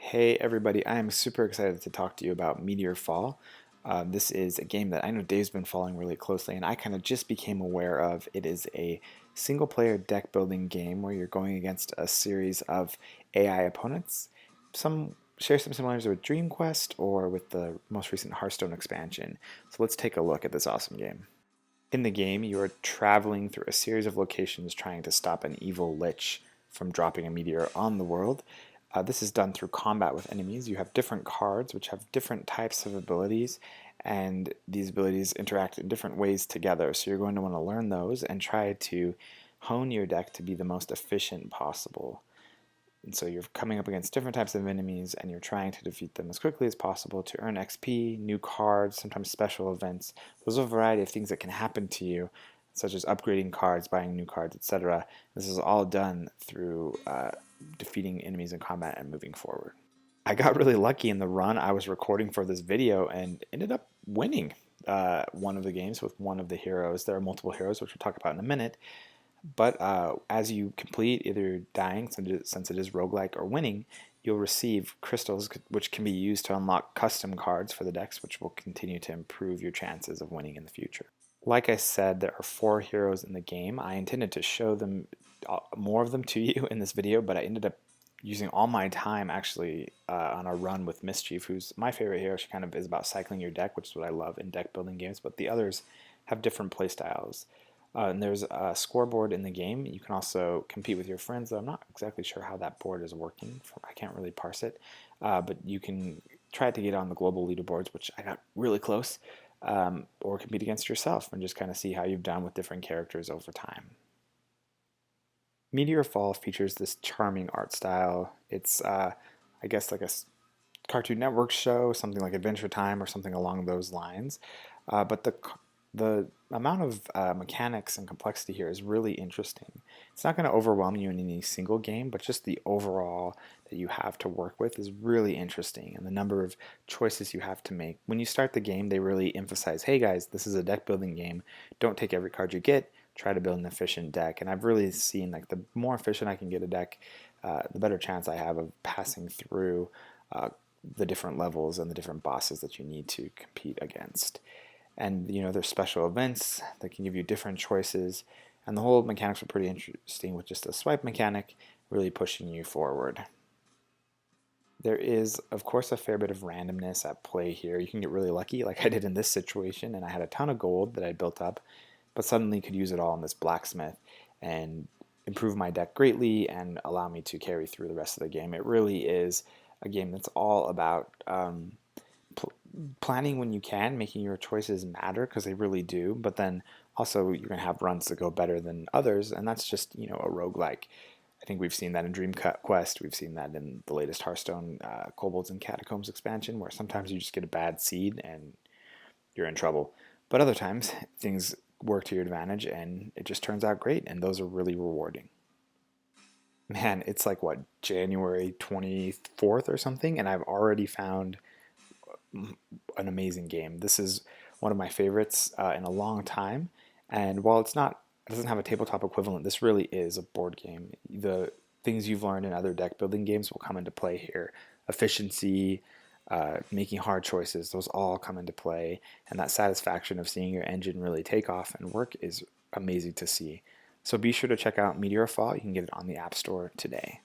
Hey everybody, I am super excited to talk to you about Meteorfall. This is a game that I know Dave's been following really closely, and I kind of just became aware of. It is a single player deck building game where you're going against a series of AI opponents. Some share some similarities with Dream Quest or with the most recent Hearthstone expansion. So let's take a look at this awesome game. In the game, you are traveling through a series of locations trying to stop an evil lich from dropping a meteor on the world. This is done through combat with enemies. You have different cards which have different types of abilities, and these abilities interact in different ways together. So you're going to want to learn those and try to hone your deck to be the most efficient possible. And so you're coming up against different types of enemies and you're trying to defeat them as quickly as possible to earn XP, new cards, sometimes special events. There's a variety of things that can happen to you, such as upgrading cards, buying new cards, etc. This is all done through defeating enemies in combat and moving forward. I got really lucky in the run I was recording for this video and ended up winning one of the games with one of the heroes. There are multiple heroes, which we'll talk about in a minute. But as you complete either dying, since it is roguelike, or winning, you'll receive crystals which can be used to unlock custom cards for the decks, which will continue to improve your chances of winning in the future. Like I said, there are 4 heroes in the game. I intended to show them more of them to you in this video, but I ended up using all my time actually on a run with Mischief, who's my favorite hero. She kind of is about cycling your deck, which is what I love in deck building games, but the others have different play styles. And there's a scoreboard in the game. You can also compete with your friends, though I'm not exactly sure how that board is working. I can't really parse it. But you can try to get on the global leaderboards, which I got really close, or compete against yourself and just kind of see how you've done with different characters over time. Meteorfall features this charming art style. It's, I guess, like a Cartoon Network show, something like Adventure Time or something along those lines. But the amount of mechanics and complexity here is really interesting. It's not going to overwhelm you in any single game, but just the overall that you have to work with is really interesting, and the number of choices you have to make. When you start the game, they really emphasize, hey guys, this is a deck building game. Don't take every card you get. Try to build an efficient deck. And I've really seen, like, the more efficient I can get a deck, the better chance I have of passing through the different levels and the different bosses that you need to compete against. And there's special events that can give you different choices, and the whole mechanics are pretty interesting with just a swipe mechanic really pushing you forward. There is, of course, a fair bit of randomness at play here. You can get really lucky, like I did in this situation, and I had a ton of gold that I built up, but suddenly could use it all in this blacksmith and improve my deck greatly and allow me to carry through the rest of the game. It really is a game that's all about planning when you can, making your choices matter, because they really do, but then also you're going to have runs that go better than others, and that's just, a roguelike. I think we've seen that in Dream Quest, we've seen that in the latest Hearthstone Kobolds and Catacombs expansion, where sometimes you just get a bad seed and you're in trouble. But other times, things work to your advantage and it just turns out great, and those are really rewarding. Man, it's like, what, January 24th or something, and I've already found an amazing game. This is one of my favorites in a long time, and while it doesn't have a tabletop equivalent, this really is a board game. The things you've learned in other deck building games will come into play here. Efficiency, making hard choices, those all come into play, and that satisfaction of seeing your engine really take off and work is amazing to see. So be sure to check out Meteorfall. You can get it on the App Store today.